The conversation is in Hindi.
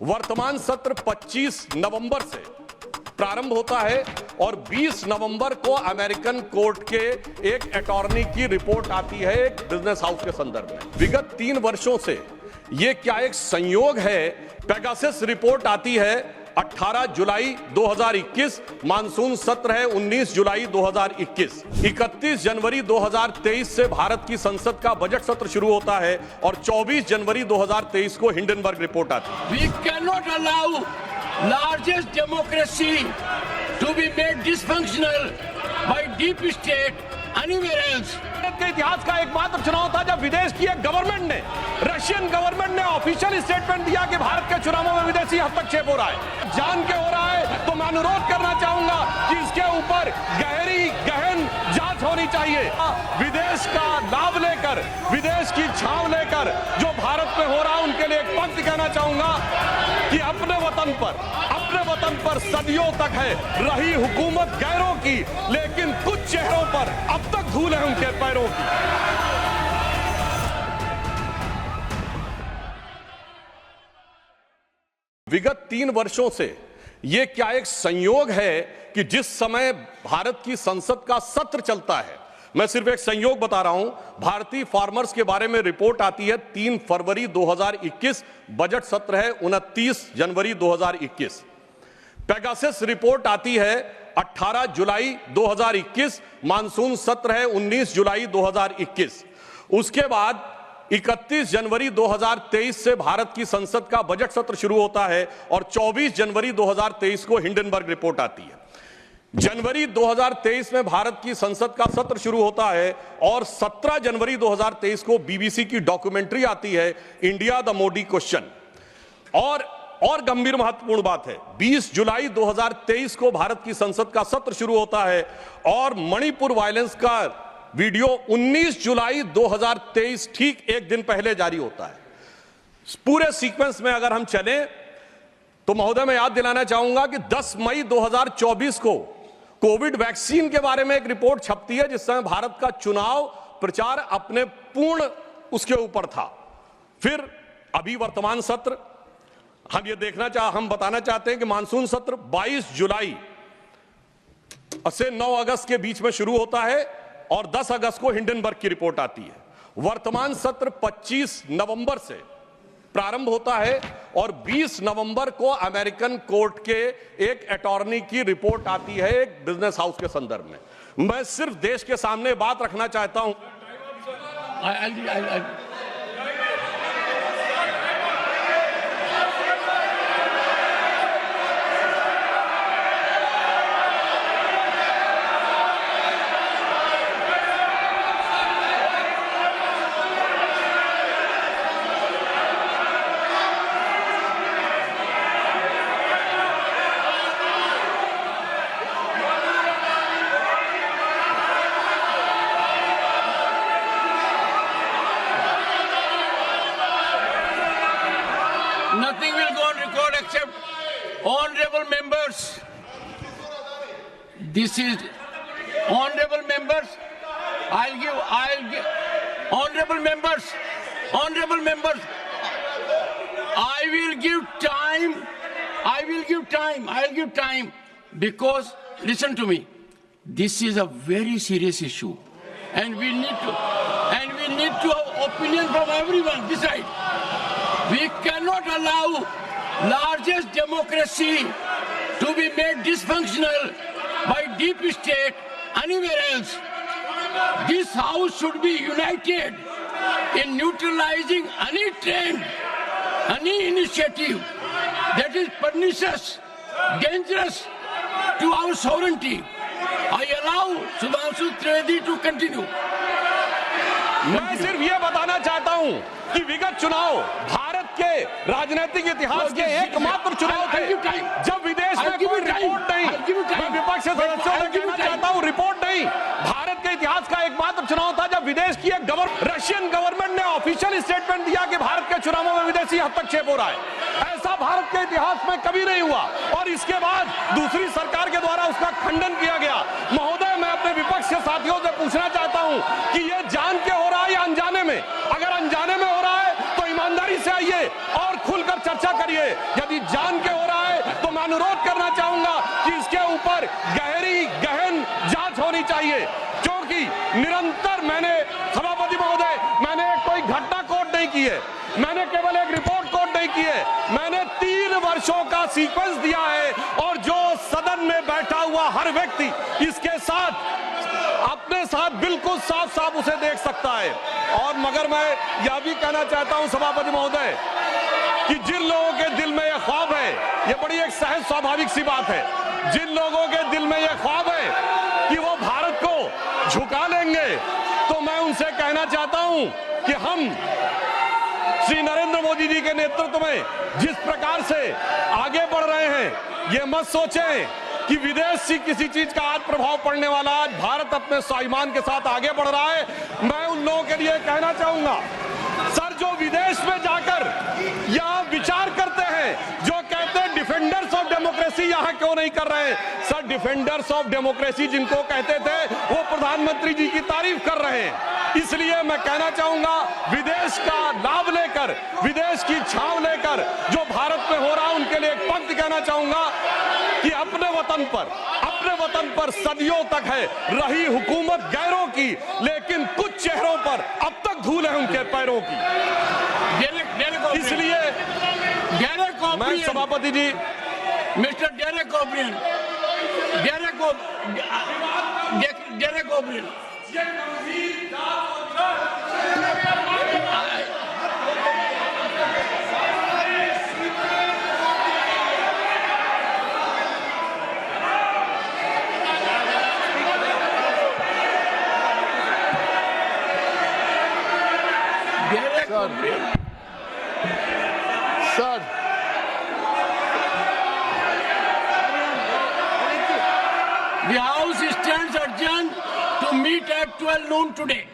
वर्तमान सत्र 25 नवंबर से प्रारंभ होता है और 20 नवंबर को अमेरिकन कोर्ट के एक अटॉर्नी की रिपोर्ट आती है एक बिजनेस हाउस के संदर्भ में। विगत 3 वर्षों से यह क्या एक संयोग है, पेगासस रिपोर्ट आती है 18 जुलाई 2021, मानसून सत्र है 19 जुलाई 2021। 31 जनवरी 2023 से भारत की संसद का बजट सत्र शुरू होता है और 24 जनवरी 2023 को हिंडनबर्ग रिपोर्ट आती है। We cannot allow largest democracy to be made dysfunctional by deep state anywhere else. Bharat के इतिहास का एकमात्र चुनाव था जब विदेश की एक गवर्नमेंट ने, रशियन गवर्नमेंट ने ऑफिशियल स्टेटमेंट दिया कि भारत के चुनावों में विदेशी हस्तक्षेप हो रहा है, जान के हो रहा है। तो मैं अनुरोध करना चाहूंगा कि इसके ऊपर गहन जांच होनी चाहिए। विदेश का लाभ लेकर, विदेश की छांव लेकर जो भारत में हो रहा है, उनके लिए एक पंक्ति कहना चाहूंगा कि अपने वतन पर सदियों तक है रही हुकूमत गैरों की, लेकिन कुछ चेहरों पर अब तक धूल है उनके पैरों की। विगत 3 वर्षों से यह क्या एक संयोग है कि जिस समय भारत की संसद का सत्र चलता है, मैं सिर्फ एक संयोग बता रहा हूं, भारतीय फार्मर्स के बारे में रिपोर्ट आती है 3 फरवरी 2021, बजट सत्र है 29 जनवरी 2021। पेगासस रिपोर्ट आती है 18 जुलाई 2021, मानसून सत्र है 19 जुलाई 2021। उसके बाद 31 जनवरी 2023 से भारत की संसद का बजट सत्र शुरू होता है और 24 जनवरी 2023 को हिंडनबर्ग रिपोर्ट आती है। जनवरी 2023 में भारत की संसद का सत्र शुरू होता है और 17 जनवरी 2023 को बीबीसी की डॉक्यूमेंट्री आती है, इंडिया द मोदी क्वेश्चन। और गंभीर महत्वपूर्ण बात है, 20 जुलाई 2023 को भारत की संसद का सत्र शुरू होता है और मणिपुर वायलेंस का वीडियो 19 जुलाई 2023 ठीक एक दिन पहले जारी होता है। पूरे सीक्वेंस में अगर हम चलें तो महोदय मैं याद दिलाना चाहूंगा कि 10 मई 2024 को कोविड वैक्सीन के बारे में एक रिपोर्ट छपती है, जिस समय भारत का चुनाव प्रचार अपने पूर्ण उसके ऊपर था। फिर अभी वर्तमान सत्र हम बताना चाहते हैं कि मानसून सत्र 22 जुलाई से 9 अगस्त के बीच में शुरू होता है और 10 अगस्त को हिंडनबर्ग की रिपोर्ट आती है। वर्तमान सत्र 25 नवंबर से प्रारंभ होता है और 20 नवंबर को अमेरिकन कोर्ट के एक अटॉर्नी की रिपोर्ट आती है एक बिजनेस हाउस के संदर्भ में। मैं सिर्फ देश के सामने बात रखना चाहता हूं। Nothing will go on record except honorable members. This is honorable members. I'll give honorable members. I will give time because listen to me. This is a very serious issue and we need to have opinion from everyone this side. We cannot allow largest democracy to be made dysfunctional by deep state anywhere else. This house should be united in neutralizing any trend, any initiative that is pernicious, dangerous to our sovereignty. I allow Sudhanshu Trivedi to continue. मैं सिर्फ ये बताना चाहता हूं कि विगत चुनाव भारत के राजनीतिक इतिहास के एकमात्र चुनाव थे जब विदेश में कोई रिपोर्ट नहीं, मैं विपक्ष के सदस्यों से कहना चाहता हूं, रिपोर्ट नहीं, भारत के इतिहास का एकमात्र चुनाव था जब विदेश की एक रशियन गवर्नमेंट ने ऑफिशियल स्टेटमेंट दिया कि भारत के चुनावों में विदेशी हस्तक्षेप हो रहा है। ऐसा भारत के इतिहास में कभी नहीं हुआ और इसके बाद दूसरी सरकार के द्वारा उसका खंडन किया गया। महोदय मैं अपने विपक्ष के साथियों से पूछना चाहता हूं कि यह जान के हो रहा है या अनजाने में? अगर अनजाने में हो रहा है तो ईमानदारी से आइए और खुलकर चर्चा करिए। यदि जान के हो रहा है तो मैं अनुरोध करना चाहूंगा कि इसके ऊपर गहन जांच होनी चाहिए, क्योंकि निरंतर मैंने सभापति महोदय कोई घटना कोट नहीं की है, मैंने केवल एक रिपोर्ट कोट नहीं की है, मैंने 3 वर्षों का सीक्वेंस दिया है और जो सदन में बैठा हुआ हर व्यक्ति इसके साथ अपने साथ बिल्कुल साफ साफ उसे देख सकता है। और मगर मैं यह भी कहना चाहता हूं सभापति महोदय कि जिन लोगों के दिल में यह ख्वाब है, यह बड़ी एक सहज स्वाभाविक सी बात है, जिन लोगों के दिल में यह ख्वाब है कि वो भारत को झुका लेंगे, तो मैं उनसे कहना चाहता हूं कि हम श्री नरेंद्र मोदी जी के नेतृत्व में जिस प्रकार से आगे बढ़ रहे हैं, ये मत सोचें कि विदेश से किसी चीज का आज प्रभाव पड़ने वाला। आज भारत अपने स्वाभिमान के साथ आगे बढ़ रहा है। मैं उन लोगों के लिए कहना चाहूंगा, सर, जो विदेश में जाकर यह विचार करते हैं, जो कहते हैं डिफेंडर्स ऑफ डेमोक्रेसी यहां क्यों नहीं कर रहे हैं? सर, डिफेंडर्स ऑफ डेमोक्रेसी जिनको कहते थे वो प्रधानमंत्री जी की तारीफ कर रहे हैं। इसलिए मैं कहना चाहूंगा, विदेश का लाभ लेकर, विदेश की छांव लेकर जो भारत में हो रहा है, उनके लिए एक पंक्ति कहना चाहूंगा कि अपने वतन पर सदियों तक है रही हुकूमत गैरों की, लेकिन कुछ चेहरों पर अब तक धूल है उनके पैरों की। इसलिए मैं सभापति ji, mister Derek O'Brien, Sir. The House stands adjourned to meet at 12 noon today.